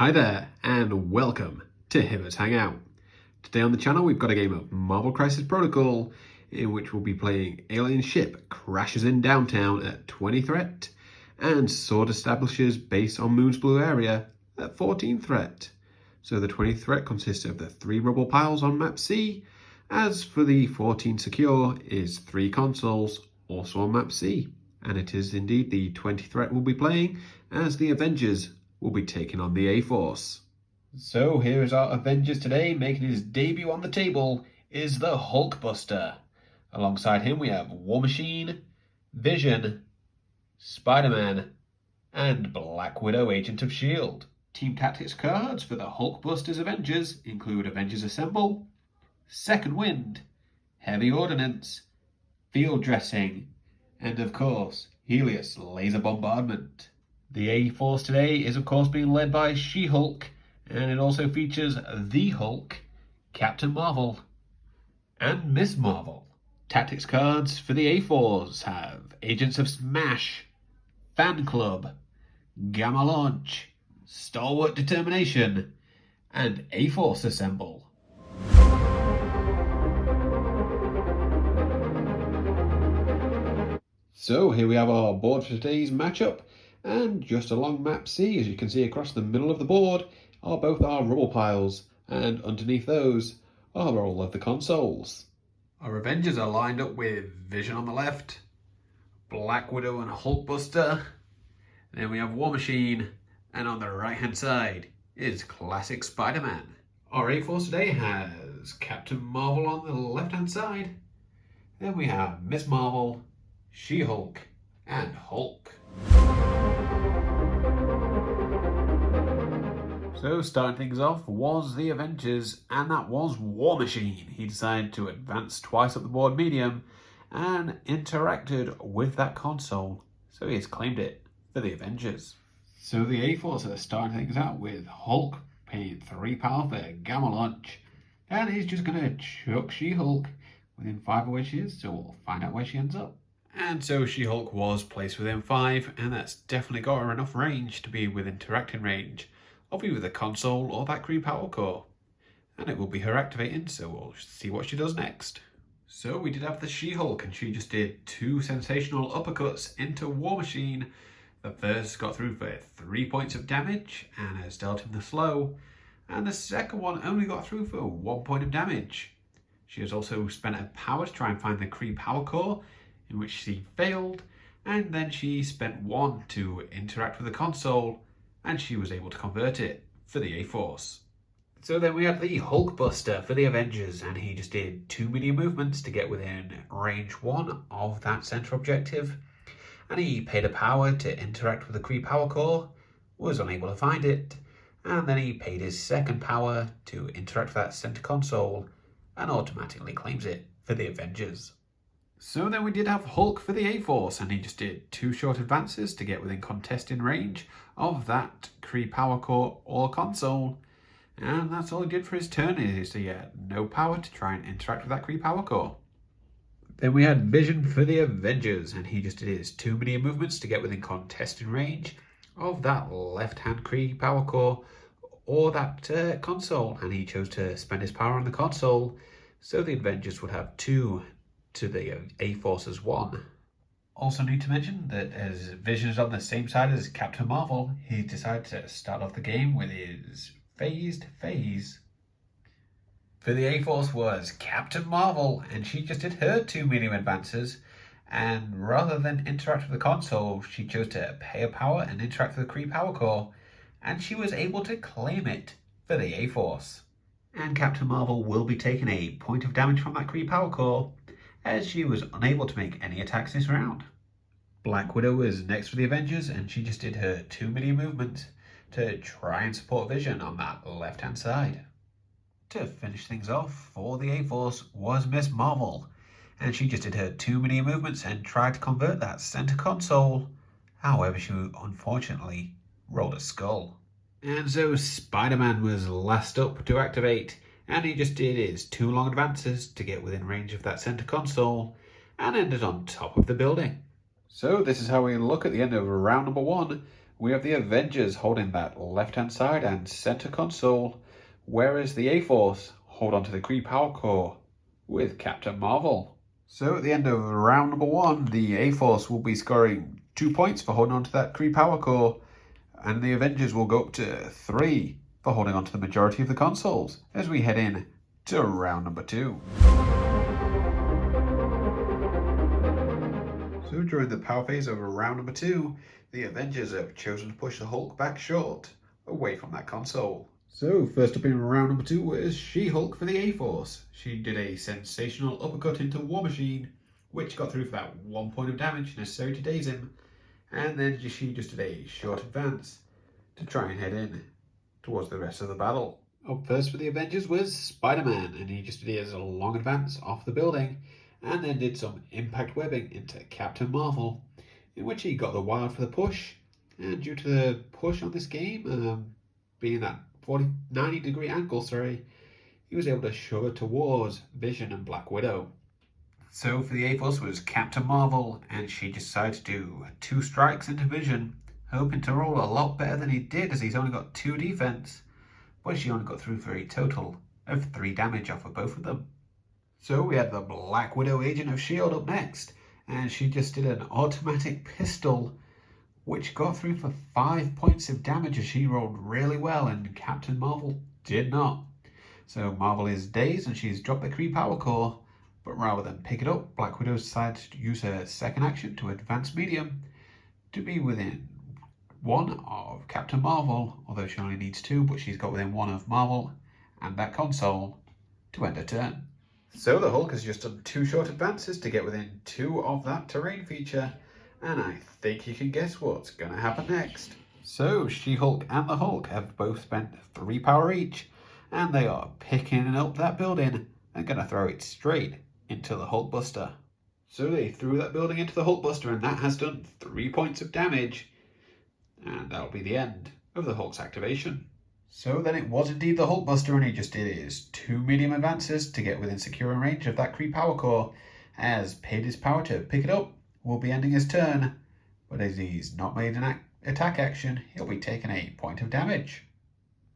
Hi there, and welcome to Hibbert Hangout. Today on the channel we've got a game of Marvel Crisis Protocol, in which we'll be playing Alien Ship Crashes in Downtown at 20 threat, and Sword establishes base on Moon's Blue area at 14 threat. So the 20 threat consists of the 3 rubble piles on map C, as for the 14 secure is 3 consoles, also on map C. And it is indeed the 20 threat we'll be playing, as the Avengers will be taking on the A-Force. So here is our Avengers today. Making his debut on the table is the Hulkbuster. Alongside him we have War Machine, Vision, Spider-Man, and Black Widow, Agent of S.H.I.E.L.D. Team tactics cards for the Hulkbuster's Avengers include Avengers Assemble, Second Wind, Heavy Ordnance, Field Dressing, and of course, Helios Laser Bombardment. The A-Force today is of course being led by She-Hulk, and it also features the Hulk, Captain Marvel, and Miss Marvel. Tactics cards for the A-Force have Agents of Smash, Fan Club, Gamma Launch, Stalwart Determination, and A-Force Assemble. So here we have our board for today's matchup, and just along map C, as you can see across the middle of the board, are both our rubble piles, and underneath those are all of the consoles. Our Avengers are lined up with Vision on the left, Black Widow and Hulkbuster, then we have War Machine, and on the right hand side is classic Spider-Man. Our A-Force today has Captain Marvel on the left hand side, then we have Miss Marvel, She-Hulk, and Hulk. So starting things off was the Avengers, and that was War Machine. He decided to advance twice up the board medium and interacted with that console, so he has claimed it for the Avengers. So the A-Force are starting things out with Hulk paying 3 power for Gamma Launch, and he's just going to chuck She-Hulk within 5 of where she is, so we'll find out where she ends up. And so She-Hulk was placed within 5, and that's definitely got her enough range to be within interacting range of either the console or that Kree power core. And it will be her activating, so we'll see what she does next. So we did have the She-Hulk, and she just did 2 sensational uppercuts into War Machine. The first got through for 3 points of damage and has dealt him the slow, and the second one only got through for 1 point of damage. She has also spent her power to try and find the Kree power core, in which she failed, and then she spent 1 to interact with the console, and she was able to convert it for the A-Force. So then we have the Hulkbuster for the Avengers, and he just did 2 medium movements to get within range 1 of that center objective, and he paid a power to interact with the Kree power core, was unable to find it, and then he paid his second power to interact with that center console, and automatically claims it for the Avengers. So then we did have Hulk for the A-Force, and he just did 2 short advances to get within contesting range of that Kree power core or console. And that's all he did for his turn, is he had no power to try and interact with that Kree power core. Then we had Vision for the Avengers, and he just did his 2 medium movements to get within contesting range of that left-hand Kree power core or that console, and he chose to spend his power on the console, so the Avengers would have 2 to the A-Force's 1. Also need to mention that as Vision is on the same side as Captain Marvel, he decided to start off the game with his phased phase. For the A-Force was Captain Marvel, and she just did her 2 medium advances, and rather than interact with the console, she chose to pay a power and interact with the Kree power core, and she was able to claim it for the A-Force. And Captain Marvel will be taking a point of damage from that Kree power core, as she was unable to make any attacks this round. Black Widow is next for the Avengers, and she just did her 2 medium movements to try and support Vision on that left hand side. To finish things off for the A-Force was Miss Marvel, and she just did her 2 medium movements and tried to convert that center console. However, she unfortunately rolled a skull. And so Spider-Man was last up to activate, and he just did his 2 long advances to get within range of that center console and ended on top of the building. So this is how we look at the end of round number 1 we have the Avengers holding that left-hand side and center console, whereas the A-Force hold onto the Kree Power Core with Captain Marvel. So at the end of round number 1, the A-Force will be scoring 2 points for holding onto that Kree Power Core, and the Avengers will go up to 3 for holding onto the majority of the consoles as we head in to round number 2. So during the power phase of round number 2, the Avengers have chosen to push the Hulk back short, away from that console. So first up in round number 2 was She-Hulk for the A-Force. She did a sensational uppercut into War Machine, which got through for that 1 point of damage necessary to daze him, and then she just did a short advance to try and head in towards the rest of the battle. Up first for the Avengers was Spider-Man, and he just did his long advance off the building, and then did some impact webbing into Captain Marvel, in which he got the wild for the push, and due to the push on this game, being that 90-degree angle, he was able to shove it towards Vision and Black Widow. So for the A-Force was Captain Marvel, and she decided to do 2 strikes into Vision, hoping to roll a lot better than he did as he's only got 2 defense, but she only got through for a total of 3 damage off of both of them. So we had the Black Widow Agent of S.H.I.E.L.D. up next, and she just did an automatic pistol which got through for 5 points of damage as she rolled really well and Captain Marvel did not. So Marvel is dazed and she's dropped the Kree Power Core, but rather than pick it up, Black Widow decided to use her second action to advance medium to be within 1 of Captain Marvel, although she only needs 2, but she's got within 1 of Marvel and that console to end her turn. So the Hulk has just done 2 short advances to get within 2 of that terrain feature, and I think you can guess what's going to happen next. So She-Hulk and the Hulk have both spent 3 power each, and they are picking up that building and going to throw it straight into the Hulkbuster. So they threw that building into the Hulkbuster, and that has done 3 points of damage, and that'll be the end of the Hulk's activation. So then it was indeed the Hulkbuster, and he just did his 2 medium advances to get within secure range of that Kree Power Core, as paid his power to pick it up, will be ending his turn, but as he's not made an attack action, he'll be taking a point of damage.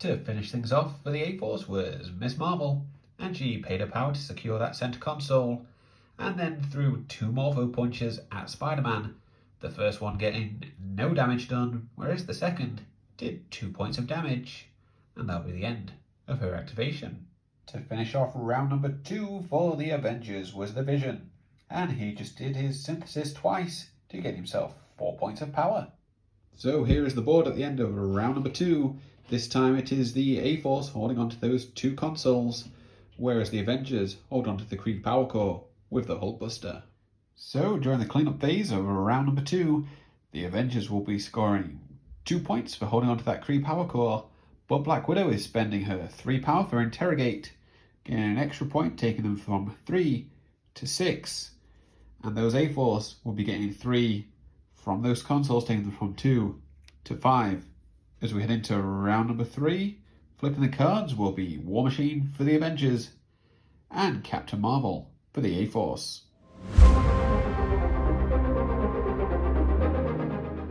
To finish things off for the A-Force was Miss Marvel, and she paid her power to secure that center console, and then threw 2 Morpho punches at Spider-Man, the first one getting no damage done, whereas the second did 2 points of damage, and that'll be the end of her activation. To finish off round number 2 for the Avengers was the Vision, and he just did his synthesis twice to get himself 4 points of power. So here is the board at the end of round number 2. This time it is the A-Force holding onto those 2 consoles, whereas the Avengers hold onto the Kree Power Core with the Hulkbuster. So during the cleanup phase of round number 2, the Avengers will be scoring 2 points for holding onto that Kree Power Core, but Black Widow is spending her 3 power for Interrogate, getting an extra point, taking them from 3 to 6. And those A-Force will be getting 3 from those consoles, taking them from 2 to 5. As we head into round number 3, flipping the cards will be War Machine for the Avengers and Captain Marvel for the A-Force.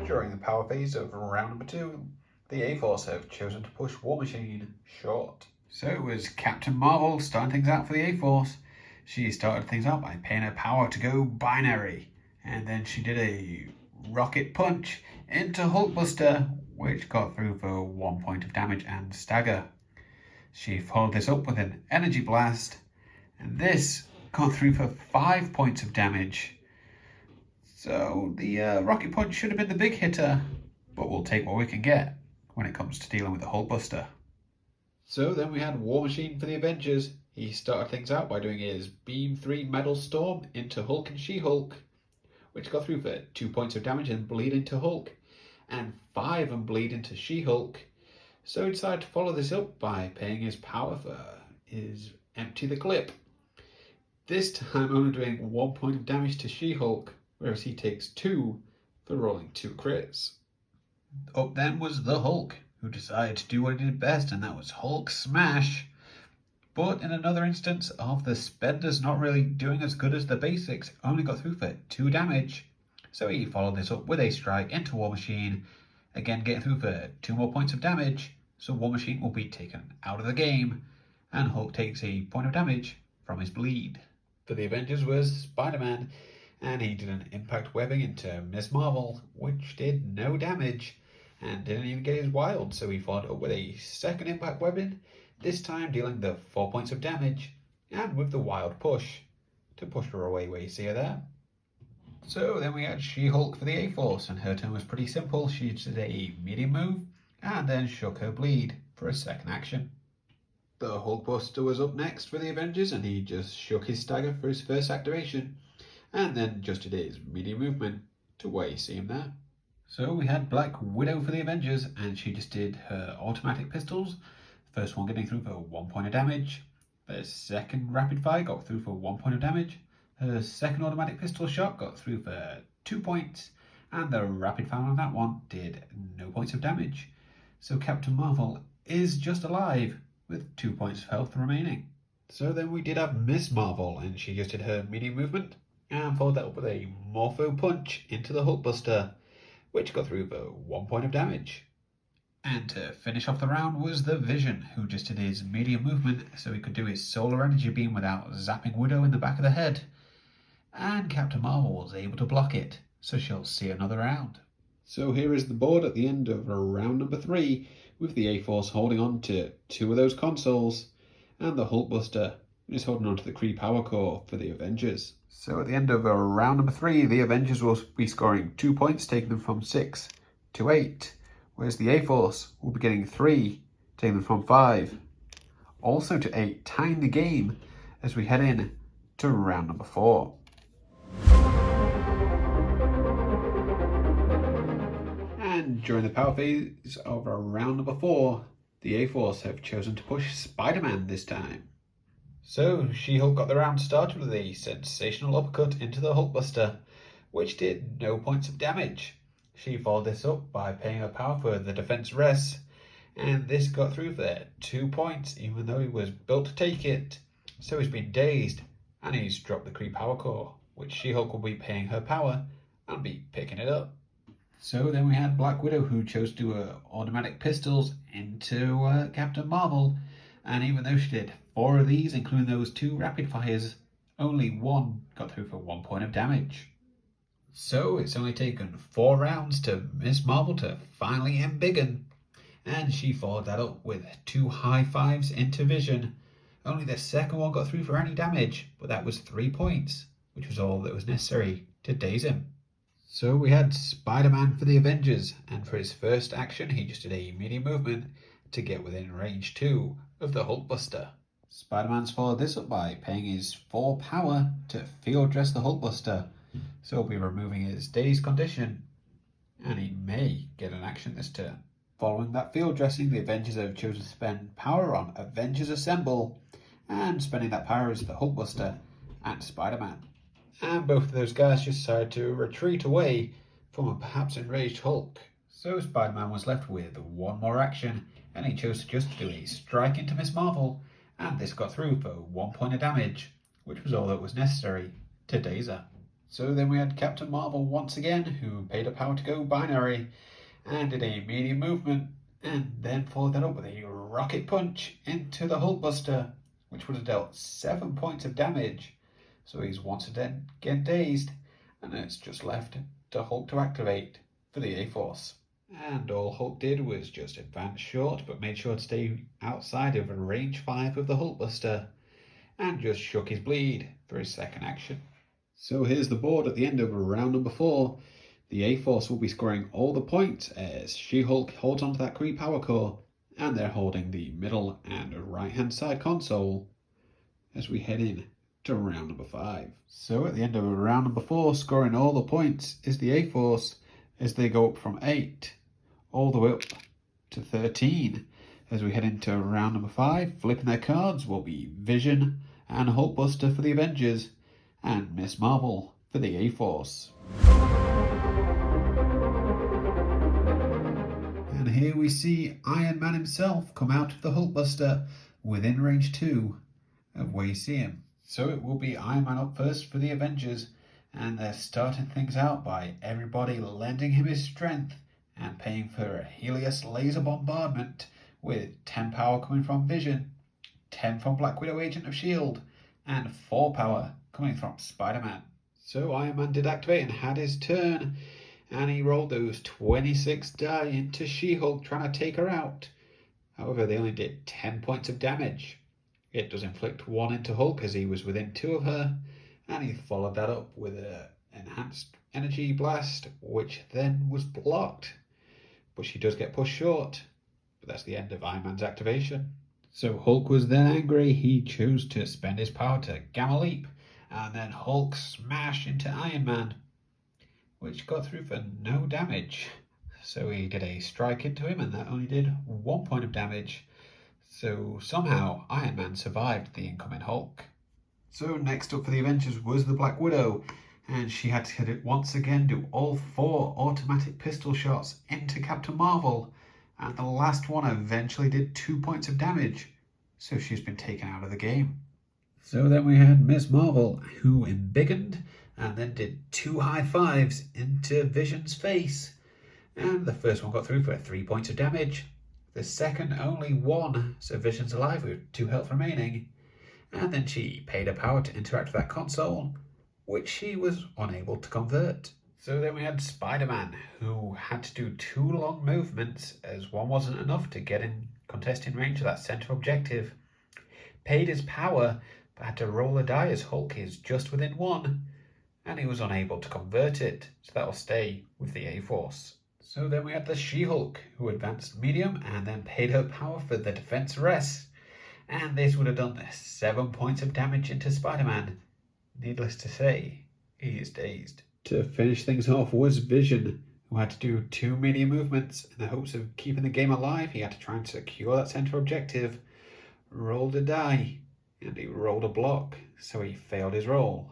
During the power phase of round number 2, the A-Force have chosen to push War Machine short. So it was Captain Marvel starting things out for the A-Force. She started things out by paying her power to go binary, and then she did a rocket punch into Hulkbuster, which got through for 1 point of damage and stagger. She followed this up with an energy blast, and this got through for 5 points of damage. So the rocket punch should have been the big hitter, but we'll take what we can get when it comes to dealing with the Hulkbuster. So then we had War Machine for the Avengers. He started things out by doing his Beam 3 Metal Storm into Hulk and She-Hulk, which got through for 2 points of damage and bleed into Hulk, and 5 and bleed into She-Hulk. So he decided to follow this up by paying his power for his Empty the Clip. This time only doing 1 point of damage to She-Hulk, whereas he takes 2 for rolling 2 crits. Up then was the Hulk, who decided to do what he did best, and that was Hulk Smash. But in another instance of the spenders not really doing as good as the basics, only got through for 2 damage. So he followed this up with a strike into War Machine, again getting through for 2 more points of damage, so War Machine will be taken out of the game, and Hulk takes a point of damage from his bleed. For the Avengers was Spider-Man, and he did an impact webbing into Miss Marvel, which did no damage, and didn't even get his wild, so he followed up with a second impact webbing, this time dealing the 4 points of damage, and with the wild push, to push her away where you see her there. So then we had She-Hulk for the A-Force, and her turn was pretty simple. She did a medium move, and then shook her bleed for a second action. The Hulkbuster was up next for the Avengers, and he just shook his stagger for his first activation, and then just did his medium movement to where you see him there. So we had Black Widow for the Avengers, and she just did her automatic pistols. The first one getting through for 1 point of damage. The second rapid fire got through for 1 point of damage. Her second automatic pistol shot got through for 2 points, and the rapid fire on that one did no points of damage. So Captain Marvel is just alive with 2 points of health remaining. So then we did have Miss Marvel, and she just did her medium movement and followed that up with a Morpho Punch into the Hulkbuster, which got through for 1 point of damage. And to finish off the round was the Vision, who just did his medium movement so he could do his solar energy beam without zapping Widow in the back of the head. And Captain Marvel was able to block it, so she'll see another round. So here is the board at the end of round number 3, with the A-Force holding on to 2 of those consoles, and the Hulkbuster is holding on to the Kree Power Core for the Avengers. So at the end of round number 3, the Avengers will be scoring 2 points, taking them from 6 to 8, whereas the A-Force will be getting 3, taking them from 5, also to 8, tying the game as we head in to round number 4. And during the power phase of round number 4, the A-Force have chosen to push Spider-Man this time. So She-Hulk got the round started with a sensational uppercut into the Hulkbuster, which did no points of damage. She followed this up by paying her power for the defense res, and this got through for 2 points, even though he was built to take it. So he's been dazed, and he's dropped the Kree Power Core, which She-Hulk will be paying her power and be picking it up. So then we had Black Widow, who chose to do her automatic pistols into Captain Marvel, and even though she did 4 of these, including those 2 rapid fires, only 1 got through for 1 point of damage. So it's only taken 4 rounds to Miss Marvel to finally embiggen, and she followed that up with 2 high fives into Vision. Only the second one got through for any damage, but that was 3 points, which was all that was necessary to daze him. So we had Spider-Man for the Avengers, and for his first action he just did a medium movement to get within range 2 of the Hulkbuster. Spider-Man's followed this up by paying his full power to field dress the Hulkbuster, so he'll be removing his dazed condition, and he may get an action this turn. Following that field dressing, the Avengers have chosen to spend power on Avengers Assemble, and spending that power is the Hulkbuster and Spider-Man. And both of those guys just decided to retreat away from a perhaps enraged Hulk. So Spider-Man was left with 1 more action, and he chose to just do a strike into Miss Marvel, and this got through for 1 point of damage, which was all that was necessary to daze her. So then we had Captain Marvel once again, who paid her power to go binary, and did a medium movement, and then followed that up with a rocket punch into the Hulkbuster, which would have dealt 7 points of damage. So he's once again dazed, and it's just left to Hulk to activate for the A-Force. And all Hulk did was just advance short, but made sure to stay outside of range 5 of the Hulkbuster, and just shook his bleed for his second action. So here's the board at the end of round number 4. The A-Force will be scoring all the points as She-Hulk holds onto that Kree Power Core, and they're holding the middle and right hand side console as we head in to round number 5. So at the end of round number 4, scoring all the points is the A-Force as they go up from 8 all the way up to 13. As we head into round number 5, flipping their cards will be Vision and Hulkbuster for the Avengers, and Miss Marvel for the A-Force. And here we see Iron Man himself come out of the Hulkbuster within range 2 of where you see him. So it will be Iron Man up first for the Avengers, and they're starting things out by everybody lending him his strength and paying for a Helios laser bombardment with 10 power coming from Vision, 10 from Black Widow Agent of S.H.I.E.L.D., and 4 power coming from Spider-Man. So Iron Man did activate and had his turn, and he rolled those 26 die into She-Hulk trying to take her out. However, they only did 10 points of damage. It does inflict 1 into Hulk as he was within 2 of her, and he followed that up with an enhanced energy blast, which then was blocked. But she does get pushed short, but that's the end of Iron Man's activation. So Hulk was then angry. He chose to spend his power to Gamma Leap, and then Hulk smashed into Iron Man, which got through for no damage. So he did a strike into him, and that only did 1 point of damage. So somehow Iron Man survived the incoming Hulk. So next up for the Avengers was the Black Widow, and she had to once again do all 4 automatic pistol shots into Captain Marvel, and the last one eventually did 2 points of damage, so she's been taken out of the game. So then we had Miss Marvel, who embiggened and then did 2 high fives into Vision's face, and the first one got through for 3 points of damage. The second only 1, so Vision's alive with 2 health remaining, and then she paid her power to interact with that console, which she was unable to convert. So then we had Spider-Man, who had to do 2 long movements as one wasn't enough to get in contesting range of that center objective. Paid his power, but had to roll a die as Hulk is just within 1, and he was unable to convert it, so that will stay with the A-Force. So then we had the She-Hulk, who advanced medium and then paid her power for the defense rest, and this would have done 7 points of damage into Spider-Man. Needless to say, he is dazed. To finish things off was Vision, who had to do 2 medium movements in the hopes of keeping the game alive. He had to try and secure that center objective, rolled a die, and he rolled a block, so he failed his roll.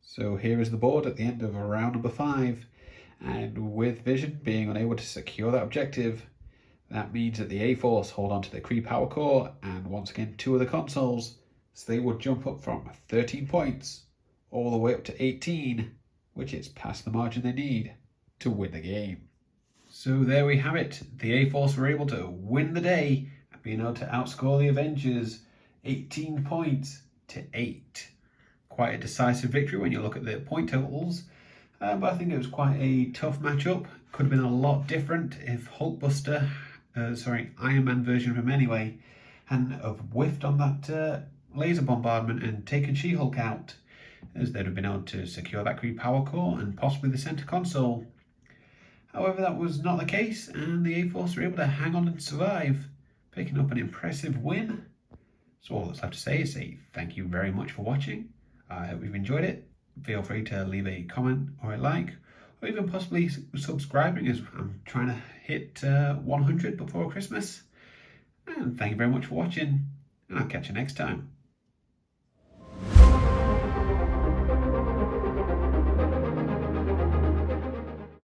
So here is the board at the end of round number 5, and with Vision being unable to secure that objective, that means that the A-Force hold on to the Kree power core and once again 2 of the consoles, so they would jump up from 13 points all the way up to 18, which is past the margin they need to win the game. So there we have it. The A-Force were able to win the day, being able to outscore the Avengers 18 points to 8. Quite a decisive victory when you look at the point totals, but I think it was quite a tough matchup. Could have been a lot different if Hulkbuster, Iron Man version of him anyway, hadn't have whiffed on that laser bombardment and taken She-Hulk out, as they'd have been able to secure that Kree power core and possibly the center console. However, that was not the case, and the A-Force were able to hang on and survive, picking up an impressive win. So all that's left to say is thank you very much for watching. I hope you've enjoyed it. Feel free to leave a comment or a like, or even possibly subscribing, as I'm trying to hit 100 before Christmas. And thank you very much for watching, and I'll catch you next time.